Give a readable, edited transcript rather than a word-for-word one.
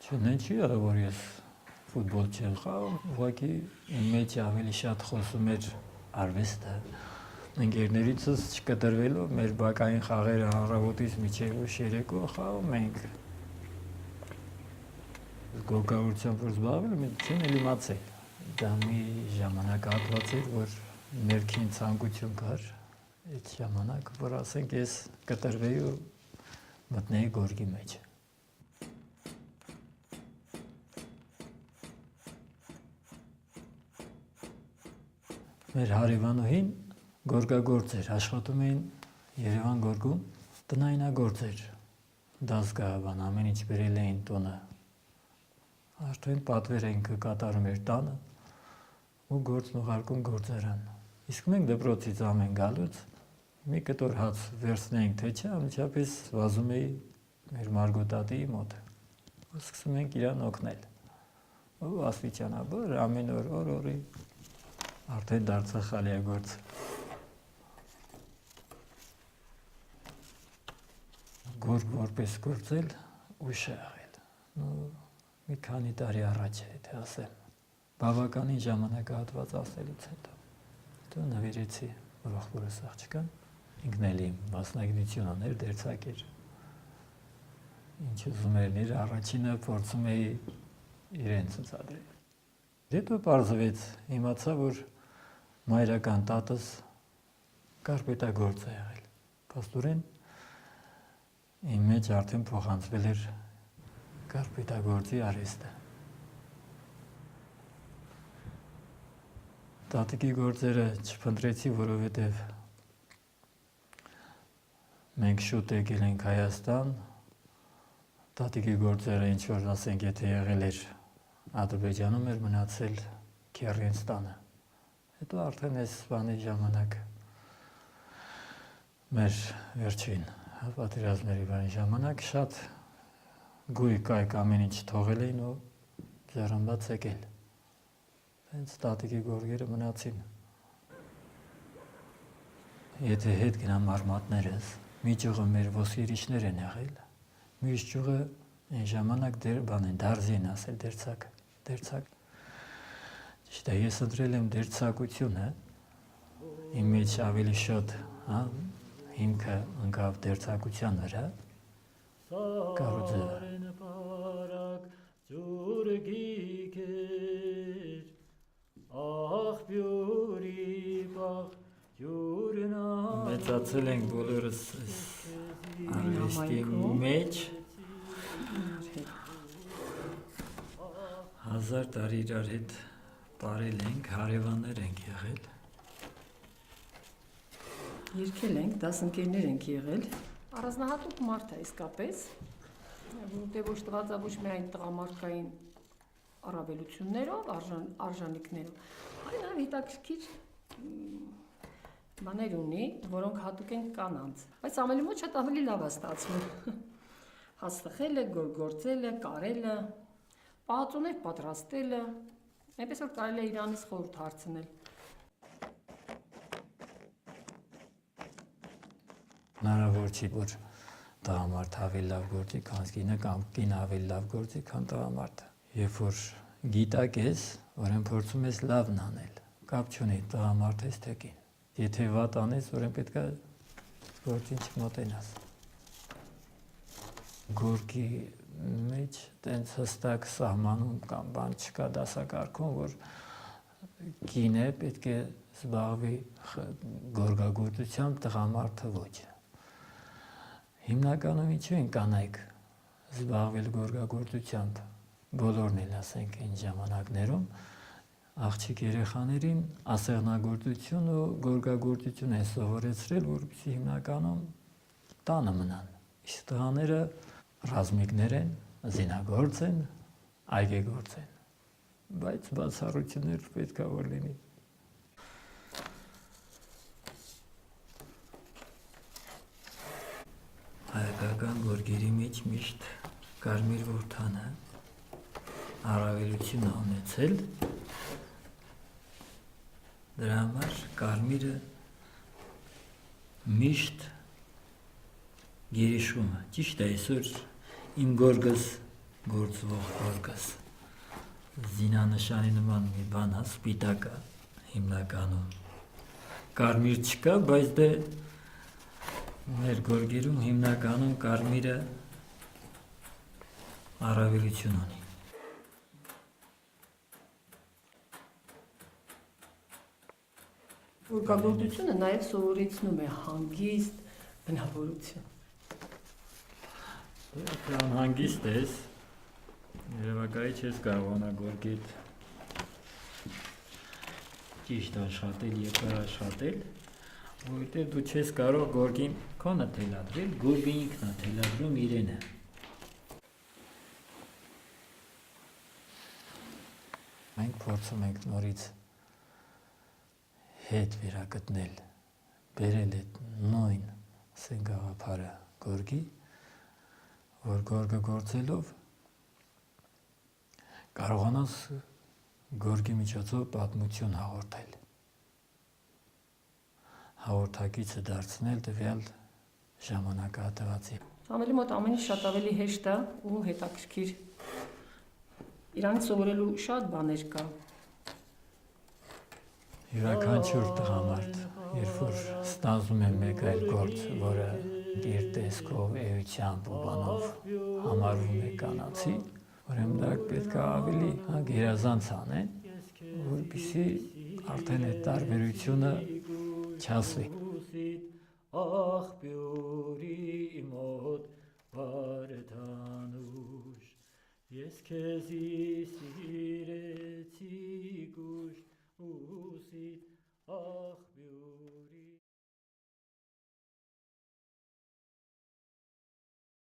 Չնեն չի եղել, որ ես ֆուտբոլ չեմ խաղում, ուղղակի իմ մեջ ավելի շատ խոսում էր արվեստը։ Ընկերներիցս չկտրվելով մեր բակային խաղերը հանրավոտից մինչև ուշ երեկո խաղում ենք։ Գորգավորությամբ որ զբաղվել եմ, չեմ էլ իմացել։ Դա մի ժամանակահատված էր, որ ներքին ցանկություն կար այդ ժամանակ, որ ասենք ես կտրվեի ու մտնեի գորգի մեջ։ Մեր հարևանուհին գորգագործ էր, աշխատում էին Երևան գորգում, տնայնագործ էր, դասգահավան, ամեն ինչ բերել էին տունը, արդեն պատվեր ենք կատարում էր տանը ու գործն ուղարկում գործարան։ Իսկ մենք դպրոցից ամեն գալուց մի կտոր հաց վերցնեինք թե չէ, անմիջապես վազում էի մեր Մարգոտատիի մոտ, ու սկսում ենք իրան օգնել, ու աստիճանաբար ամեն օրի արդեն դարձա խալիագործ։ Գորգ որպես գործել ուշ է եղել, մի քանի տարի առաջ է, թե ասեմ, բավականին ժամանակահատված ասելուց հետո նվիրեցի ողբորս աղջկան, ինքն էլ իմ մասնագիտություն ուներ, դերձակ էր, ինչ ուզում էր իր առաջինը փորձում էի իրեն ցուցադրել։ Հետո պարզվեց, իմացա, որ մայրական տատս կարպետագործ է եղել, փաստորեն իմ մեջ արդեն փոխանցվել էր կարպետագործի արհեստը։ Տատիկի գործերը չփնտրեցի, որովհետև մենք շուտ եկել ենք Հայաստան, տատիկի գործերը ինչ որ ասենք, եթե եղել էր Ադրբեջանում էր մնացել Քեռինստանը։ Հետո արդեն այս բանի ժամանակ մեր վերջին պատերազմների բանի ժամանակ շատ գույք ամեն ինչ թողել էին ու ձեռնբաց եկել։ Հենց տատիկի գորգերը մնացին։ Եթե հետ գնամ արմատներս, մի ճյուղը մեր ոսկերիչներ են եղել, մյուս ճյուղը այն ժամանակ դարզի են ասել դերձակ։ Ճիշտ է, ես ընտրել եմ դերձակությունը, իմ մեջ ավելի շատ հիմքը ընկավ դերձակության վրա, մեծացել ենք բոլորս արվեստի մեջ, 1000 տարի իրար հետ պարել ենք, հարևաններ ենք եղել։ Երկել ենք, դասընկերներ ենք եղել։ Առանձնահատուկ մարդ է իսկապես, որտեղ ոչ տղածավուչ միայն տղամարդկային առավելություններով, արժանինքներով, այլ հետաքրքիր բաներ ունի, որոնք հատուկ են կանանց, բայց ամենի մոտ շատ ավելի լավ է ստացվում։ Հաստղել է, գործել է, կարել է, պահածոներ պատրաստել է, այնպես որ կարելի է իրանից խորհուրդ հարցնել։ Հնարավոր չի, որ տղամարդ ավելի լավ գործի, քան կինը, կամ կինը ավելի լավ գործի, քան տղամարդը։ Երբ որ գիտակ ես, ուրեմն փորձում ես լավն անել, կապ չունի տղամարդ ես թե կին։ Եթե վատ անես, ուրեմն պետք է գործին չմոտենաս։ Գորգի մեջ տենց հստակ սահմանում կամ բան չկա դասակարգում, որ կին է պետք է զբաղվի գորգագործությամբ, տղամարդը ոչ։ Հիմնականում ինչու են կանայք զբաղվել գորգագործությամբ, բոլորն էլ ասենք այն ժամանակներում, աղջիկ երեխաներին ասեղնագործություն ու գորգագործություն են սովորեցրել, որպեսզի հիմնականում տանը մնան։ Իսկ տղաները ռազմիկներ են, զինագործ են, այգեգործ են, բայց բացառություններ պետք է որ լինի։ Հայկական գորգերի մեջ միշտ կարմիր որդանը առավելություն է ունեցել, դրա համար կարմիրը միշտ գերիշխում է։ Ճիշտ է, այսօր իմ գորգս գործվող գորգս։ Զինանշանի նման մի բան է, սպիտակը հիմնականում։ Կարմիր չկա, բայց դե մեր գորգերում հիմնականում կարմիրը առավելություն ունի։ Գորգագործությունը նաև սովորեցնում է հանգիստ բնավորություն։ Դե անհանգիստ ես, երևակայի չես կարողանա գորգիդ ճիշտ աշխատել, երկար աշխատել, որովհետև դու չես կարող գորգին քոնը թելադրել, գորգը ինքն է թելադրում իրենը։ Մենք փորձում ենք նորից հետ վերագտնել, բերել այդ նույն գաղափարը գորգի, որ գորգը գործելով կարողանաս գորգի միջոցով պատմություն հաղորդել, հաղորդակիցը դարձնել տվյալ ժամանակահատվածի։ Սամվելի մոտ ամեն ինչ շատ ավելի հեշտ է ու հետաքրքիր։ Իրանից սովորելու շատ բաներ կա։ Յուրաքանչյուր տղամարդ, երբ որ ստանձնում է մեկ այլ գործ, որը իր տեսքով, էությամբ ու բանով համարվում է կանացի, ուրեմն դա պետք է ավելի գերազանց անեն, որպեսզի արդեն այդ տարբերությունը չասվի։ Աղբյուրի մոտ վարդանուշ, ես քեզի սիրեցի գուշ, ուսիդ աղբյուրի